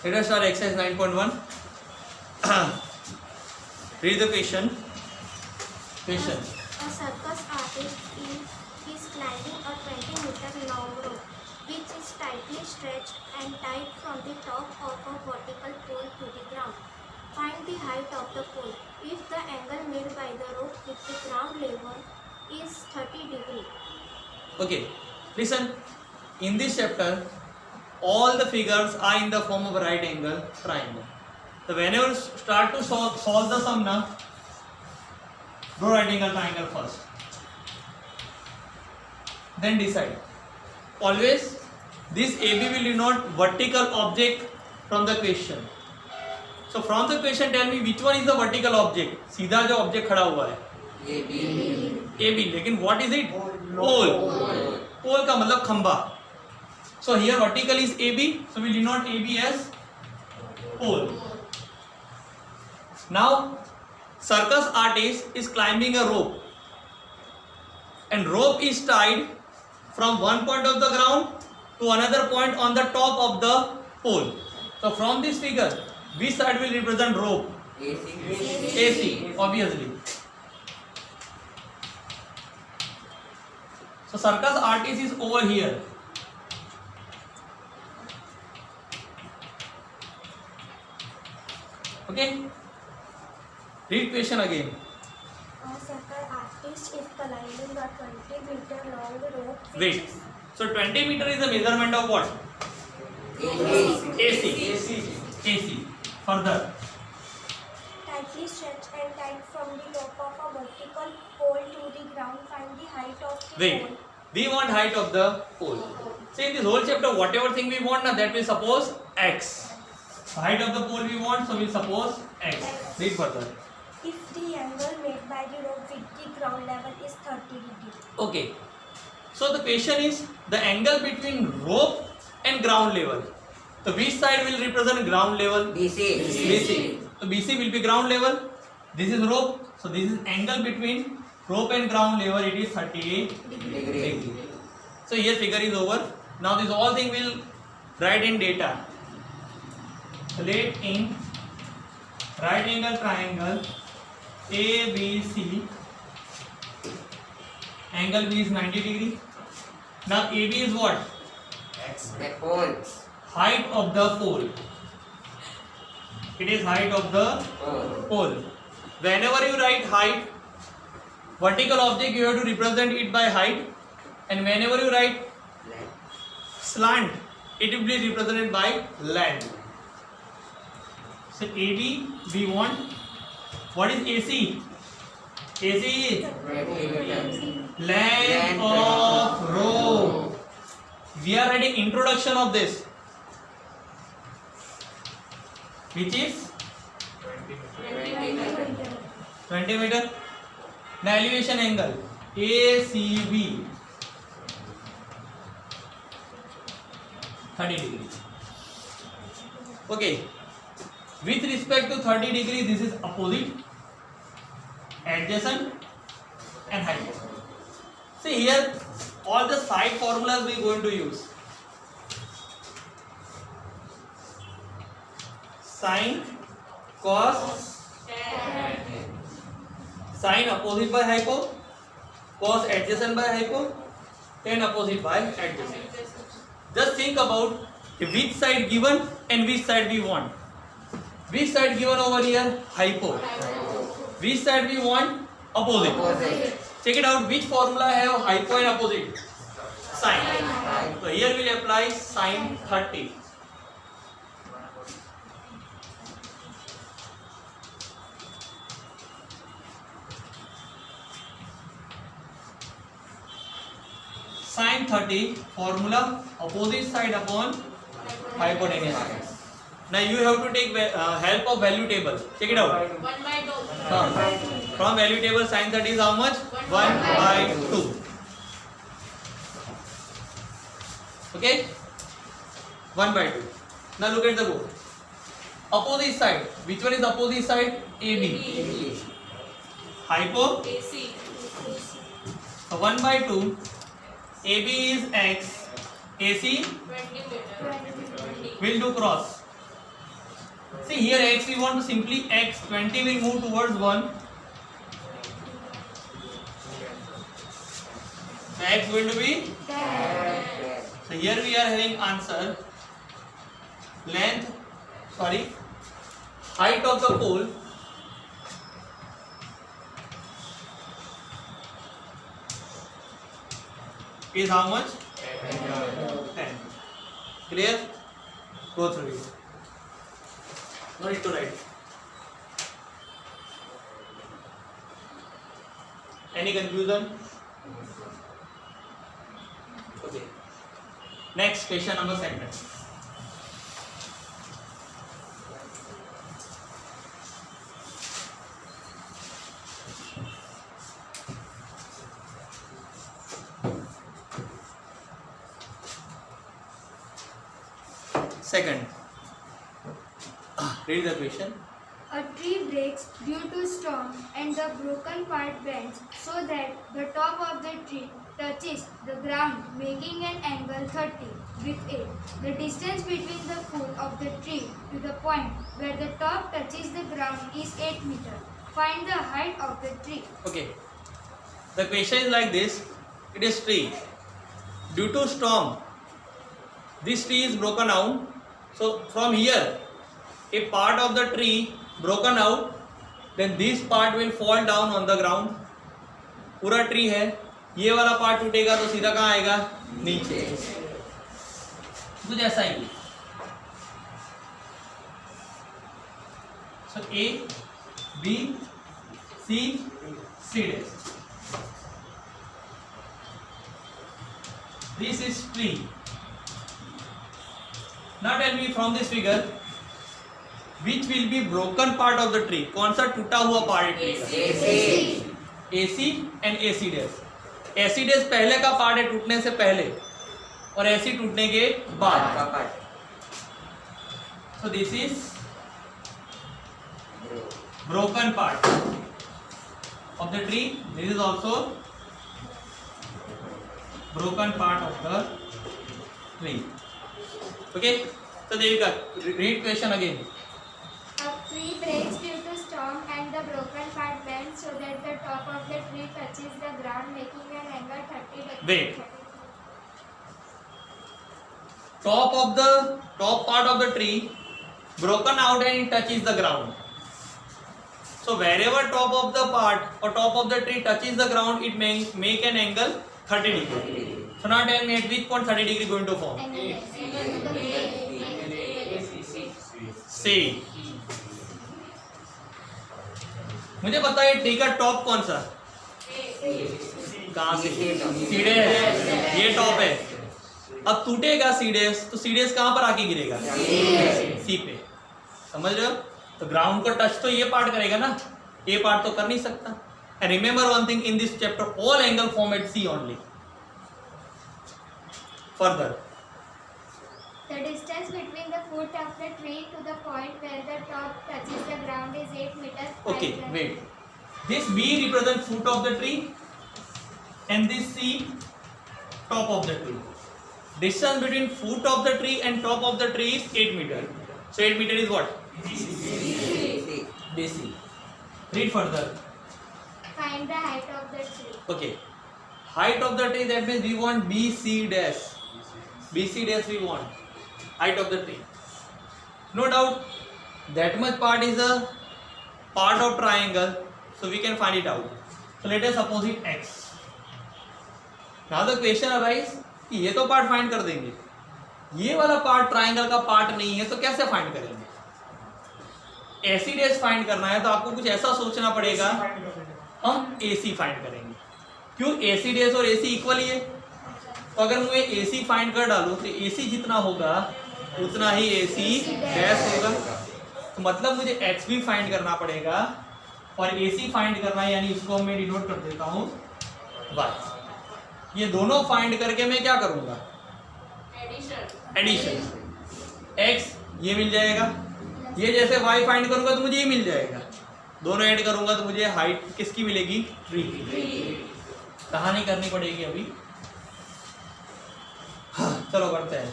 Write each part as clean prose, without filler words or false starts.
Let us start exercise 9.1. Read the question. Question. A circus artist is climbing a 20-meter long rope, which is tightly stretched and tied from the top of a vertical pole to the ground. Find the height of the pole. If the angle made by the rope with the ground level is 30 degrees. Okay, listen. In this chapter, all the figures are in the form of a right angle triangle. So whenever you start to solve the sum now, draw right angle triangle first. Then decide. Always this AB will denote vertical object from the question. So from the question tell me which one is the vertical object. सीधा जो object खड़ा हुआ है AB. लेकिन what is it? Pole. Pole का मतलब खंबा. So here vertical is AB, so we denote AB as pole. Now circus artist is climbing a rope, and rope is tied from one point of the ground to another point on the top of the pole. So from this figure, which side will represent rope? AC, obviously. So circus artist is over here. Okay, read question again. A circus artist is climbing a 20-meter long rope. Wait, so 20 meter is the measurement of what? AC. Further. Tightly stretched and tied from the top of a vertical pole to the ground. Find the height of the Wait, pole. we want height of the pole. See, in this whole chapter, whatever thing we want, now that we suppose x. Height of the pole we want, so we suppose x. Read further. If the angle made by the rope with the ground level is 30 degrees. Okay. So the question is the angle between rope and ground level. So which side will represent ground level? BC. So BC will be ground level. This is rope. So this is angle between rope and ground level. It is 38 degrees. So here figure is over. Now this all thing will write in data. Let in right angle triangle ABC. Angle B is 90 degree. Now AB is what? Height of the pole. It is height of the pole. Whenever you write height, vertical object you have to represent it by height, and whenever you write slant, it will be represented by length. So AB we want. What is AC? AC is length of rope. We are writing introduction of this, which is 20 meter. Now elevation angle ACB 30 degrees. Okay. With respect to 30 degrees, this is opposite, adjacent, and hypotenuse. See here, all the side formulas we are going to use. Sine, cos, sine opposite by hypo, cos adjacent by hypo, tan opposite by adjacent. Just think about which side given and which side we want. Which side given over here? Hypo. Which side we want? Opposite. Check it out. Which formula have hypo and opposite? Sine. So here we will apply sine 30. Sine 30 formula opposite side upon hypotenuse. Now you have to take help of value table. Check it out. 1 by 2. From value table, sine 30 is how much? 1 by 2. Okay? 1 by 2. Now look at the book. Opposite side. Which one is opposite side? AB. Hypo. AC. So 1 by 2. AB is x. AC 20 meter. 20. will do cross. See here x we want to simply x 20 will move towards 1. So x going to be so here we are having answer height of the pole is how much? 10. Clear? Go through it. No need to write. Any confusion? Okay. Next question number 2. Second, read the question. A tree breaks due to storm and the broken part bends so that the top of the tree touches the ground, making an angle 30 with it. The distance between the foot of the tree to the point where the top touches the ground is 8 meters. Find the height of the tree. Okay. The question is like this. It is tree. Due to storm, this tree is broken out. So from here, a part of the tree broken out, then this part will fall down on the ground. पूरा tree है, ये वाला part टूटेगा तो सीधा कहाँ आएगा? नीचे. तो जैसा ही. So A, B, C, C dash. This is tree. Now tell me from this figure, which will be broken part of the tree? कौन सा टूटा हुआ पार्ट ट्री का? AC and AC dash. AC dash पहले का part है टूटने से पहले और AC टूटने के बाद. So this is broken part of the tree. This is also broken part of the tree. Okay, so Devika, read question again. A tree breaks due to storm and the broken part bends so that the top of the tree touches the ground, making an angle 30 degrees. Wait. Top part of the tree broken out and it touches the ground. So wherever top of the part or top of the tree touches the ground, it may make an angle 30 degree. So now tell me at which point 30 degree going to form? C. मुझे पता है tree का top कौन सा? कहाँ से? सीडे है. ये टॉप है. अब टूटेगा सीडेस तो सीडेस कहाँ पर आके गिरेगा? सी पे. समझ रहे हो? तो ग्राउंड को टच तो ये पार्ट करेगा ना, ये पार्ट तो कर नहीं सकता. And remember one thing in this chapter, all angle form at C only. Further. The distance between the foot of the tree to the point where the top touches the ground is 8 meters. Okay, wait. This B represents foot of the tree and this C top of the tree. Distance between foot of the tree and top of the tree is 8 meters. So 8 meters is what? BC. Read further. Find the height of the tree. Okay. Height of the tree, that means we want BC dash. BC dash we want. Height of the tree. No doubt that much part is a part of triangle. So we can find it out. So let us suppose it X. Now the question arises कि ये तो part find कर देंगे, ये वाला part triangle का part नहीं है तो कैसे फाइंड करेंगे? AC डैश फाइंड करना है तो आपको कुछ ऐसा सोचना पड़ेगा, हम AC फाइंड करेंगे. क्यों? AC डैश और AC इक्वल ही है. तो अगर मैं AC फाइंड कर डालूं तो AC जितना होगा उतना ही AC डैश होगा. तो मतलब मुझे X भी फाइंड करना पड़ेगा और AC फाइंड करना है, यानी इसको मैं डिनोट कर देता हूँ Y. ये दोनों फाइंड करके मैं क्या करूंगा? एडिशन. X ये मिल जाएगा, ये जैसे Y फाइंड करूंगा तो मुझे ये मिल जाएगा. दोनों ऐड करूंगा तो मुझे हाइट किसकी मिलेगी? ट्री की. कहानी करनी पड़ेगी अभी. हाँ, चलो करते हैं.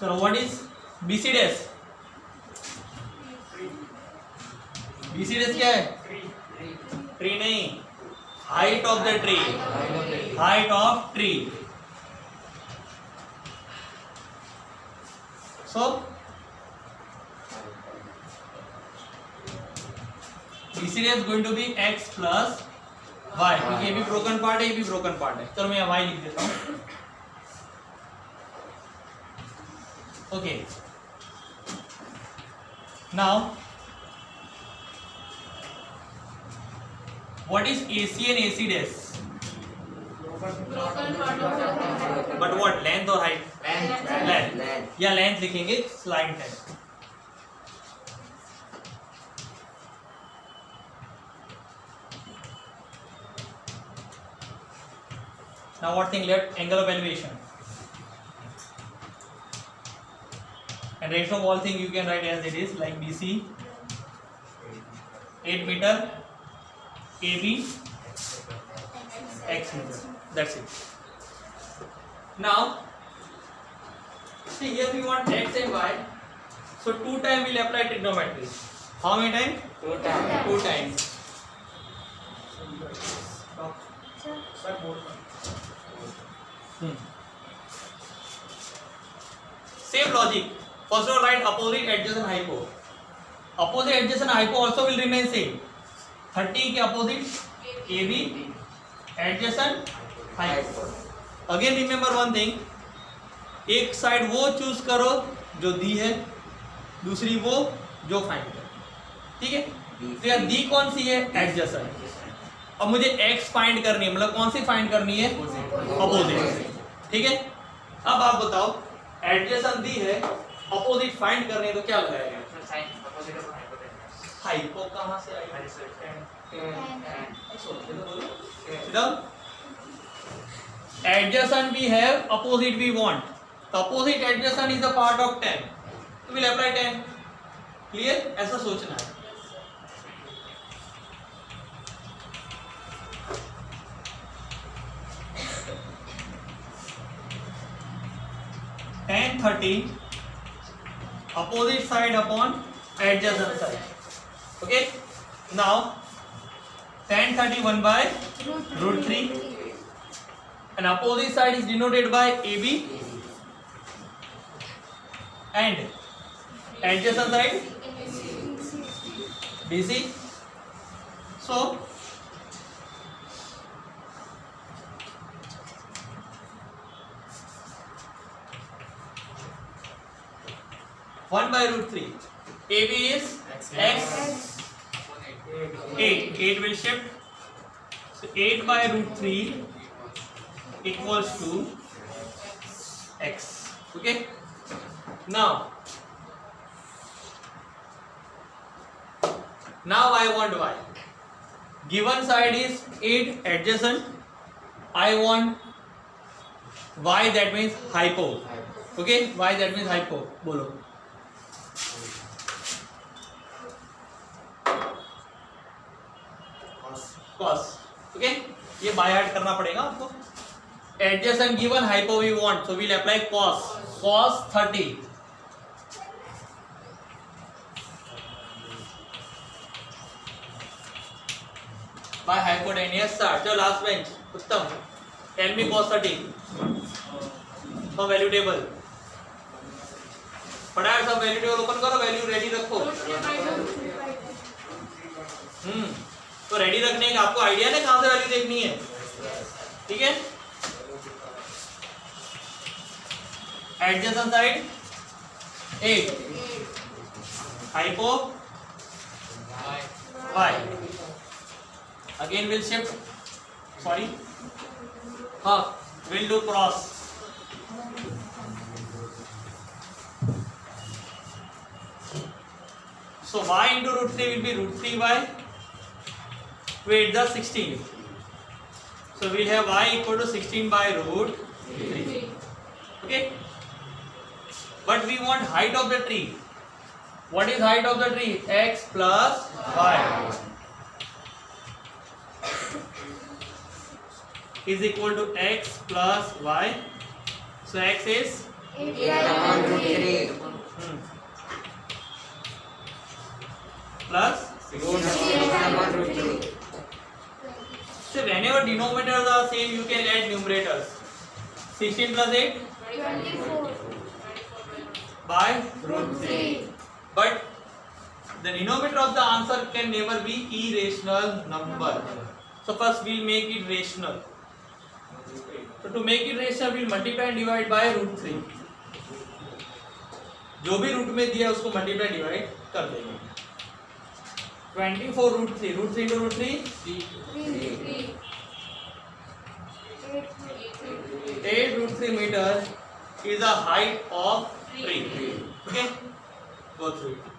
So what is BC dash? BC dash क्या है? ट्री नहीं, height of the tree, height of tree. So BC dash is going to be x plus y, क्योंकि ये भी ब्रोकन पार्ट है, ये भी ब्रोकन पार्ट है. चलो मैं यहाँ y लिख देता हूँ. Okay. Now, what is AC and AC dash? But what, length or height? Length. या length लिखेंगे, slant है. Now what thing left? Angle of elevation. And rest of all thing you can write as it is, like BC 8 meter, AB x meter. That's it. Now see here we want x and y, so 2 times we'll apply trigonometry. How many times? 2 times. 2 times. Same logic. First of all, write opposite, adjacent, hypo. Opposite, adjacent, hypo also will remain same. 30 के opposite AB, adjacent, hypo. Again remember one thing. एक side वो choose करो जो दी है, दूसरी वो जो find है. ठीक है. तो यार दी कौन सी है? एडजेसेंट. अब मुझे x फाइंड करनी है, मतलब कौन सी फाइंड करनी है? अपोजिट. ठीक है. अब आप बताओ, एडजेसेंट दी है, अपोजिट फाइंड करनी है, तो क्या लगाएगा? हाइपो कहां से आएगा? एडजेसेंट भी है, अपोजिट भी वांट. तो opposite adjacent is a part of 10, तो विल अप्लाई 10. क्लियर? ऐसा सोचना है. tan 30 opposite side upon adjacent side. Okay. Now tan 30 1 by root 3, and opposite side is denoted by AB, and adjacent side BC. So one by root 3. AB is x. 8 will shift. So 8 by root 3 equals to x. Okay. Now I want y. Given side is 8 adjacent. I want y, that means hypo. Okay. Y, that means hypo. बोलो. cos. Okay, ये by heart करना पड़ेगा आपको. Adjacent given, hypo we want, so we'll apply cos 30. By hypotenuse sir. चलो last bench Uttam, tell me cos 30 from value table. फटाफट सब value table open करो, value ready रखो. तो रेडी रखने का आपको आइडिया है कहां से वैल्यू देखनी है. ठीक है. Adjacent side 8, hypo y. Again will shift, sorry, हाँ, will do cross. So y into root 3 will be root 3y. Wait, the 16. So we'll have y equal to 16 by root 3. Okay. But we want height of the tree. What is height of the tree? X plus y is equal to x plus y. So x is Plus. So whenever denominators are same, you can add numerators. 16 plus 8 by root 3. But the denominator of the answer can never be irrational number. So first we'll make it rational. So to make it rational, we'll multiply and divide by root 3. जो भी root में दिया है उसको multiply divide कर देंगे. 24 root 3 into root 3 8 root 3 meter is the height of tree. Okay, go through it.